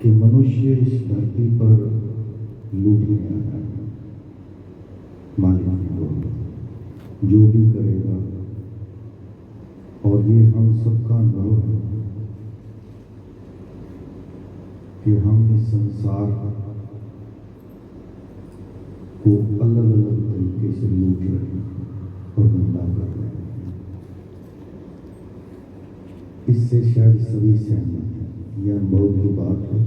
कि मनुष्य इस धरती पर लूटने आया है। मालिक को जो भी करेगा, और ये हम सबका अनुभव है कि हम इस संसार को अलग अलग तरीके से लूट रहे हैं और गंदा कर रहे हैं। इससे शायद सभी सहमत हैं, यह अनुभव की बात है।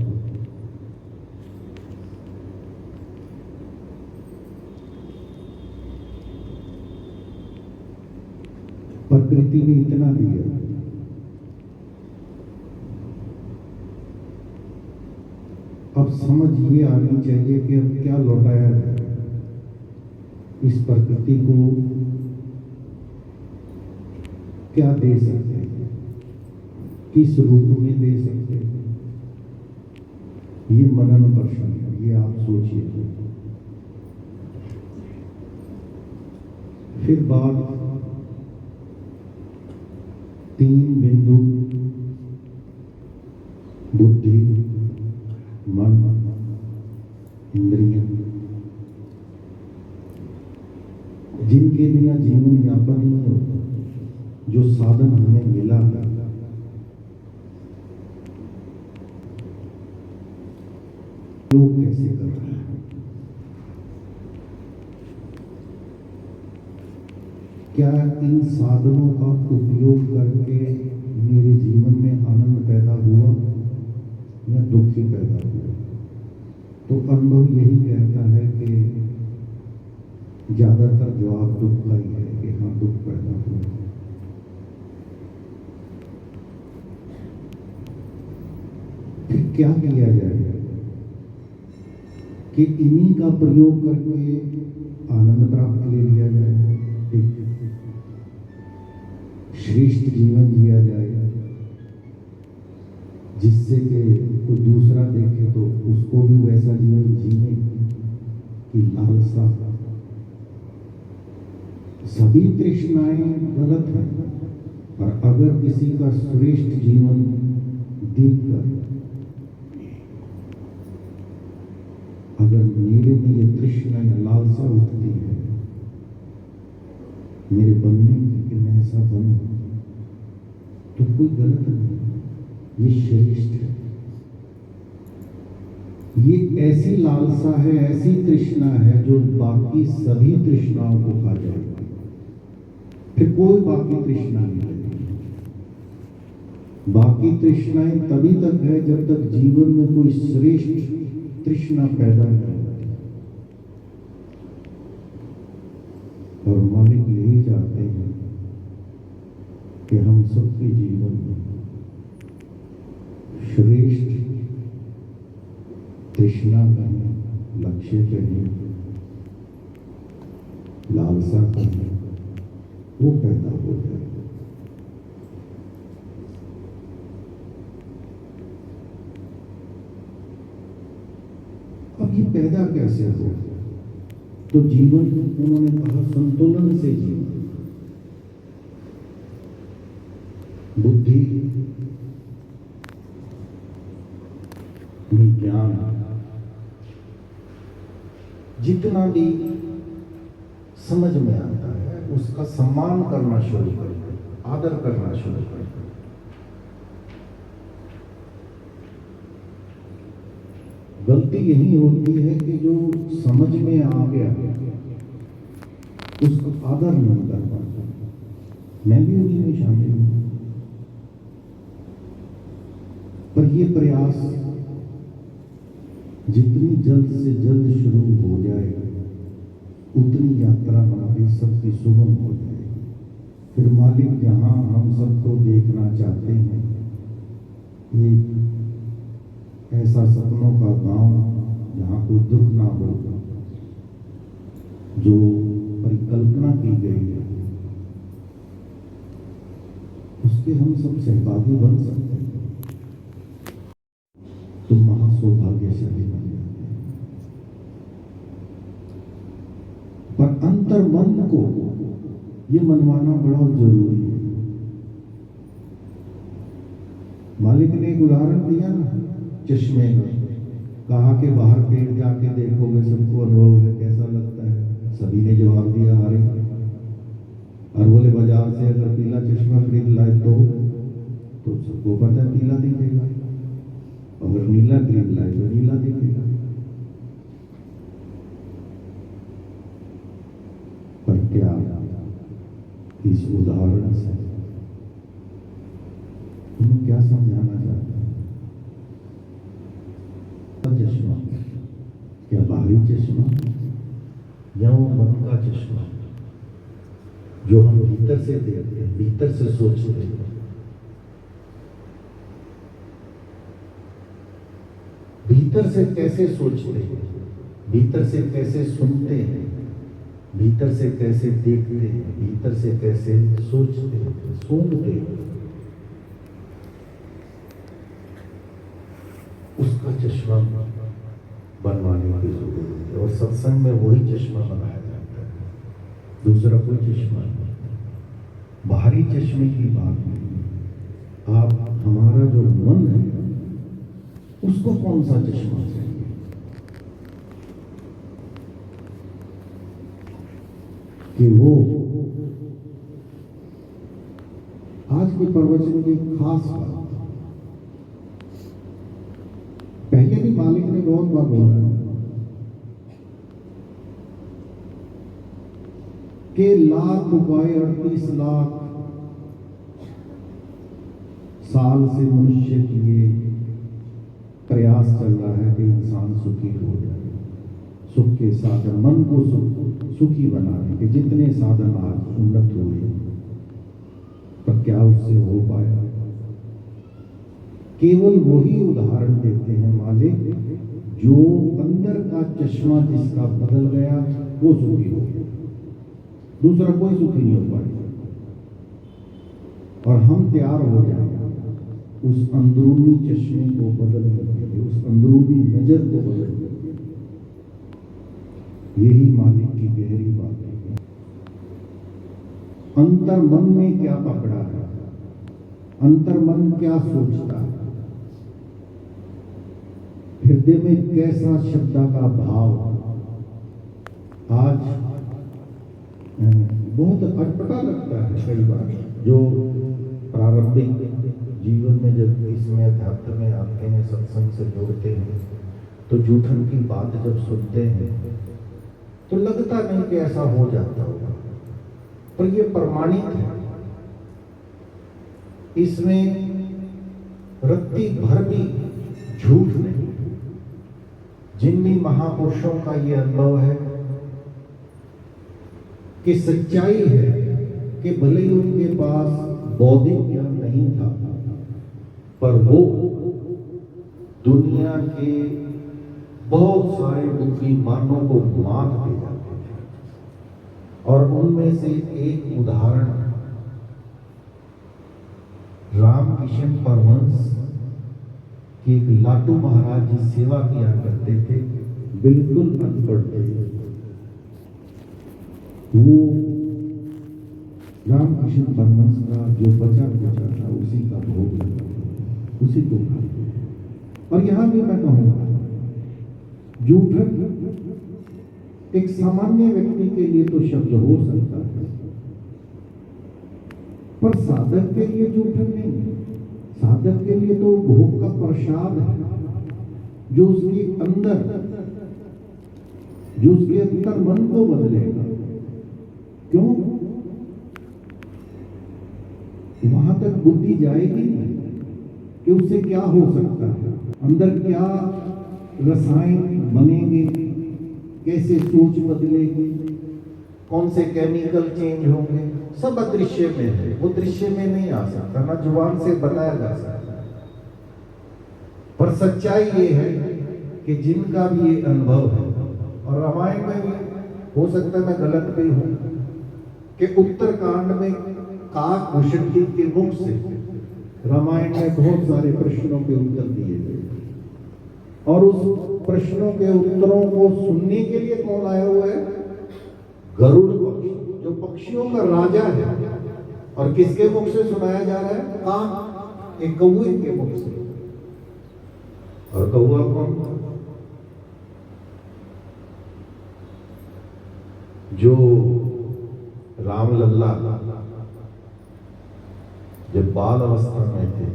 प्रकृति ने इतना दिया, अब समझ ये आनी चाहिए कि अब क्या लौटाया जाए। इस प्रकृति को क्या दे सकते हैं, किस रूप में दे सकते हैं, ये मनन प्रश्न है। ये आप सोचिए। फिर बात 3 बिंदु, बुद्धि, मन, इंद्रियां, जिनके बिना जीवन यापन नहीं होता। जो साधन हमें मिला है, लोग कैसे कर रहे हैं? क्या इन साधनों का उपयोग करके मेरे जीवन में आनंद पैदा हुआ या दुख ही पैदा हुआ? तो अनुभव यही कहता है कि ज्यादातर जवाब दुख का ही है कि हाँ, दुख पैदा हुआ। फिर क्या किया जाए कि इन्हीं का प्रयोग करके आनंद प्राप्त ले लिया जाए, श्रेष्ठ जीवन जिया जाए, जिससे कि कोई दूसरा देखे तो उसको भी वैसा जीवन जीने की लालसा। सभी तृष्णाएं गलत हैं, और अगर किसी का श्रेष्ठ जीवन देखकर अगर मेरे में ये तृष्णा या लालसा उठती है मेरे बनने की कि मैं ऐसा बनूं, तो कोई गलत नहीं, ये श्रेष्ठ है। ये ऐसी लालसा है, ऐसी तृष्णा है जो बाकी सभी तृष्णाओं को खा जाएगी। फिर कोई बाकी तृष्णा नहीं रहेगी। बाकी तृष्णाएं तभी तक है जब तक जीवन में कोई श्रेष्ठ तृष्णा पैदा नहीं होती। और मालिक यही चाहते हैं कि हम सबके जीवन में श्रेष्ठ तृष्णा कहें, लक्ष्य कहें, लालसा कहें, वो पैदा हो जाए। अब ये पैदा कैसे हो? तो जीवन उन्होंने कहा संतुलन से जीवन, बुद्धि में ज्ञान, जितना भी समझ में आता है उसका सम्मान करना शुरू कर, आदर करना शुरू कर। गलती यही होती है कि जो समझ में आ गया उसको आदर नहीं कर पाता। मैं भी उन्हीं में शामिल हूं। पर ये प्रयास जितनी जल्द से जल्द शुरू हो जाए उतनी यात्रा हमारी सबकी सुगम हो जाएगी। फिर मालिक जहां हम सबको देखना चाहते हैं, एक ऐसा सपनों का गांव जहां कोई दुख ना हो, जो परिकल्पना की गई है, उसके हम सब सहभागी बन सकते हैं, तो महासौभाग्यशाली बन जाते हैं। पर अंतर मन को ये मनवाना बड़ा जरूरी है। मालिक ने एक उदाहरण दिया ना चश्मे में, कहा कि बाहर पेड़ जाके देखोगे सबको अनुभव है, कैसा लगता है? सभी ने जवाब दिया हरे। और बोले बाजार से अगर पीला चश्मा खरीद लाए तो सबको पता पीला दिखेगा, अगर नीला खरीद लाए तो नीला दिखेगा। पर क्या इस उदाहरण से तुम्हें क्या समझाना चाहता है? चश्मा क्या बाहरी चश्मा या वो मन का चश्मा जो हम भीतर से देखते हैं, भीतर से सोचते हैं? भीतर से कैसे सोचते हैं, भीतर से कैसे सुनते हैं, भीतर से कैसे देखते हैं, भीतर से कैसे सोचते हैं, सूंघते हैं, उसका चश्मा बनवाने की जरूरत है। और सत्संग में वही चश्मा बनाया जाता है, दूसरा कोई चश्मा नहीं। बाहरी चश्मे की बात नहीं। आप हमारा जो मन है उसको कौन सा चश्मा चाहिए? कि वो आज के प्रवचन की खास बात, पहले भी मालिक ने बहुत बार बोला कि लाख उपाय 38 लाख साल से मनुष्य के लिए प्रयास चल रहा है कि इंसान सुखी हो जाए, सुख के साधन, मन को सुखी बनाने के जितने साधन आज उन्नत हुए, पर क्या उससे हो पाया? केवल वही उदाहरण देते हैं मालिक जो अंदर का चश्मा जिसका बदल गया वो सुखी हो गया, दूसरा कोई सुखी नहीं हो पाएगा। और हम तैयार हो जाएंगे उस अंदरूनी चश्मे को बदलने के लिए, उस अंदरूनी नजर को बदलने के लिए। यही मालिक की गहरी बात है। अंतर मन में क्या पकड़ा है, अंतर मन क्या सोचता है, हृदय में कैसा शब्द का भाव। आज बहुत अटपटा लगता है कई बार, जो प्रारंभिक जीवन में जब इसमें अध्यात्म में आते हैं, सत्संग से जुड़ते हैं, तो जूठन की बात जब सुनते हैं तो लगता नहीं कि ऐसा हो जाता होगा, पर ये प्रमाणित है। इसमें रत्ती भर भी झूठ नहीं। जिन भी महापुरुषों का ये अनुभव है कि सच्चाई है कि भले ही उनके पास बौद्धिक ज्ञान नहीं था, पर वो दुनिया के बहुत सारे बुद्धिमानों को मात दे जाते थे। और उनमें से एक उदाहरण रामकिशन परमहंस कि एक लाटू महाराज जी सेवा किया करते थे, बिल्कुल अनपढ़ थे। वो रामकिशन परमहंस का जो बचा था उसी का भोग लगा, उसी को खा। और यहां भी मैं कहूंगा जूठन एक सामान्य व्यक्ति के लिए तो शब्द हो सकता है, पर साधक के लिए जूठन नहीं है। साधक के लिए तो भोग का प्रसाद है, जो उसके अंदर मन को बदलेगा। क्यों? वहां तक बुद्धि जाएगी नहीं कि उससे क्या हो सकता है, अंदर क्या रसायन बनेंगे, कैसे सोच बदलेगी, कौन से केमिकल चेंज होंगे, सब अदृश्य में है। वो दृश्य में नहीं आ सकता, ना जुबान से बताया जा सकता। पर सच्चाई ये है कि जिनका भी ये अनुभव है, और रामायण में भी हो सकता है मैं गलत भी हूं, कि उत्तरकांड में काकभूषण जी के मुख से रामायण में बहुत सारे प्रश्नों के उत्तर दिए गए, और उस प्रश्नों के उत्तरों को सुनने के लिए कौन आया हुआ है? गरुड़ पक्षी, जो पक्षियों का राजा है। और किसके मुख से सुनाया जा रहा है? एक कौवे के मुख से। और कौआ कौन? जो राम लल्ला जब बाल अवस्था में थे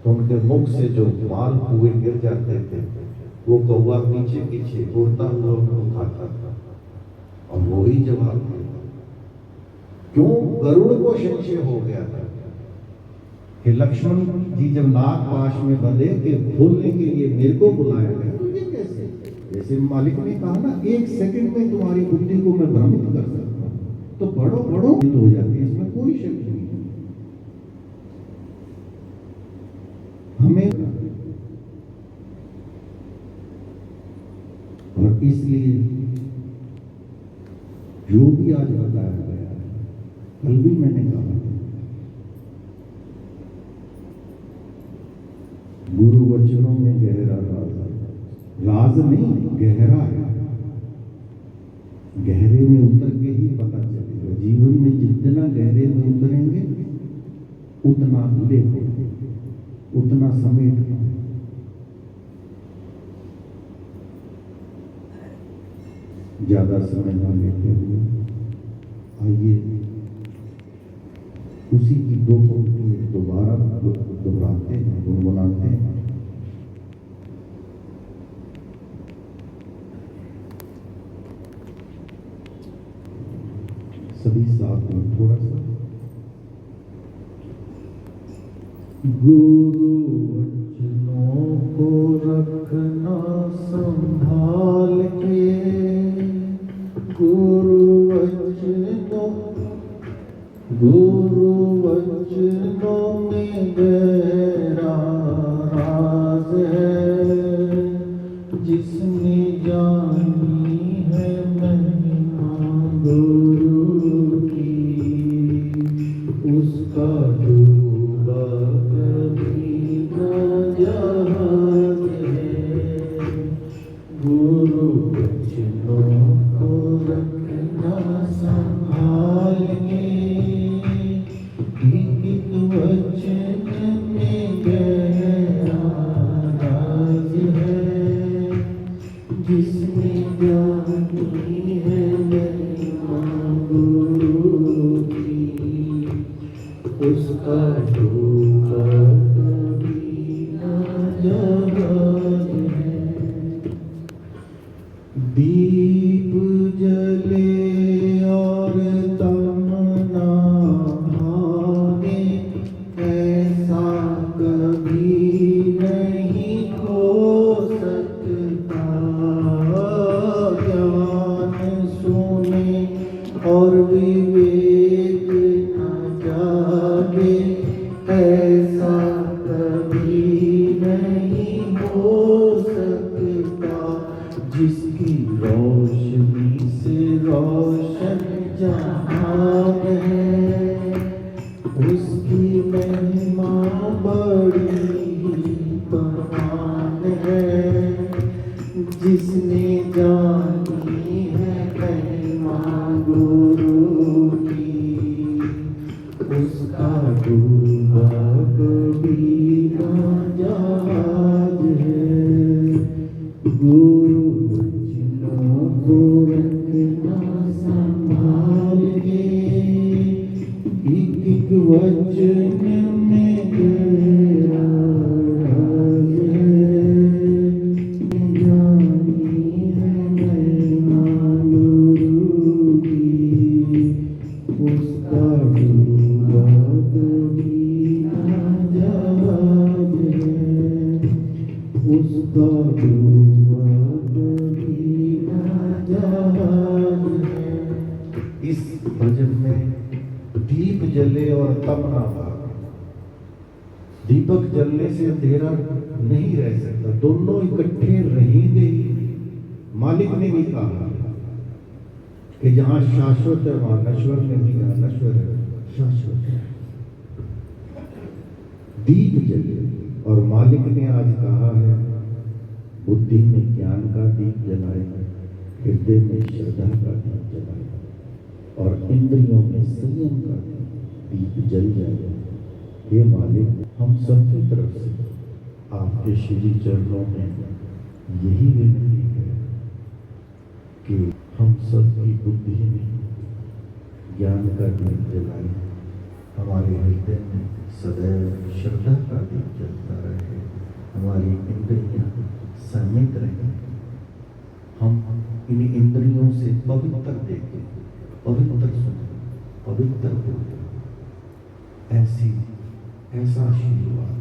तो उनके मुख से जो माल हुए गिर जाते थे, वो कौआ पीछे पीछे उड़ता हुआ उनको खाता था और वो ही जवाब देता। क्यों? गरुड़ को संशय हो गया था कि लक्ष्मण जी जब नाग पाश में बंधे कि खोलने के लिए मेरे को बुलाया गया, तो ये कैसे? जैसे मालिक ने कहा ना, 1 सेकंड में तुम्हारी बुद्धि को मैं भ्रमित कर सकता हूं, तो बड़ो बड़ो हो जाती है, इसमें कोई शक नहीं। हमें और इसलिए जो भी आज बताया गया है, कल भी मैंने कहा, गुरु वचनों में गहरा राज है। राज नहीं, गहरा है। गहरे में उतर के ही पता चलेगा। जीवन में जितना गहरे में उतरेंगे उतना ले, उतना समेट। ज्यादा समय न लेते हुए आइए उसी की 2 पंक्ति दोबारा दोहराते हैं, गुनगुनाते हैं। सभी साथ में थोड़ा सा। गुरु वचनों को रखना संभाल के, गुरु वचनों में गहरा राज है। जिसने जानी है महिमा गुरु की, उसका डूबा कभी न जहाज है। गुरु वचनों को रखना संभाल के, एक वचन में गहरा राज है। जिसने जानी है महिमा गुरु की, उसका डूबा कभी न जहाज है। दीप जले और तम ना भागे, ऐसा कभी नहीं हो सकता। ज्ञान सुने और विवेक न जागे, ऐसा कभी नहीं हो सकता। जिसकी रोशनी से रोशन जहान है, उसकी महिमा बड़ी महान है। जिसने जानी है महिमा गुरु की, उसका डूबा कभी न जहाज है। गुरु वचनों को रखना संभाल के, एक वचन में गहरा राज है। जानी है महिमा गुरु की, उसका डूबा कभी न जहाज है। उसका डूबा कभी न जहाज है। इस भजन में दीप जले और तम ना भागे। दीपक जलने से अंधेरा नहीं रह सकता, दोनों इकट्ठे रहेंगे ही। मालिक ने भी कहा कि जहां शाश्वत है वहां नश्वर नहीं है, नश्वर है शाश्वत है। दीप जले, और मालिक ने आज कहा है बुद्धि में ज्ञान का दीप जलाए, हृदय में श्रद्धा का दीप जलाए, और इंद्रियों में संयम का दीप जल जाए। हे मालिक, हम सबकी तरफ से आपके श्री चरणों में यही विनती है कि हम सब की बुद्धि में ज्ञान का दीप जलाएं, हमारे हृदय में सदैव श्रद्धा का दीप जलता रहे, हमारी इंद्रियां संयत रहें, हम इन इंद्रियों से पवित्र देखें, पवित्र सुने, पवित्र बोले। ऐसा आशीर्वाद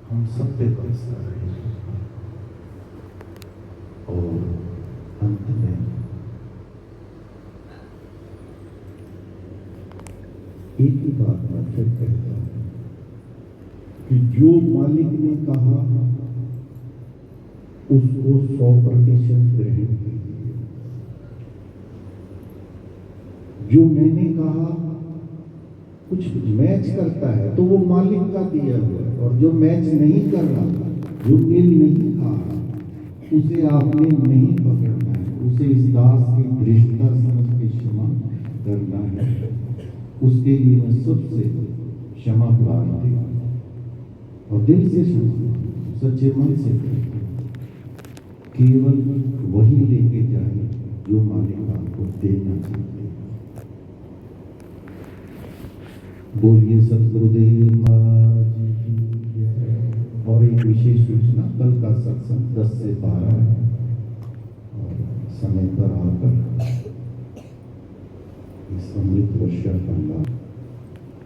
हम सब पे बरसता रहे। और अंत में एक ही बात मैं फिर कहता हूं कि जो मालिक ने कहा उसको 100% ग्रहण कीजिए। जो मैंने कहा कुछ मैच करता है तो वो मालिक का दिया हुआ है, और जो मैच नहीं कर रहा, जो मेल नहीं खा रहा, उसे आपने नहीं पकड़ना है, उसे इस दास की दृष्टता समझ के क्षमा करना है। उसके लिए मैं सबसे क्षमा प्रार्थी और दिल से क्षमा, सच्चे मन से केवल वही लेके जाए जो मालिक आपको देना चाहते हैं। बोलिए सतगुरुदेव महाराज की जय। और एक विशेष सूचना, कल का सत्संग 10 से 12 है और समय पर आकर इस अमृत वर्षा का लाभ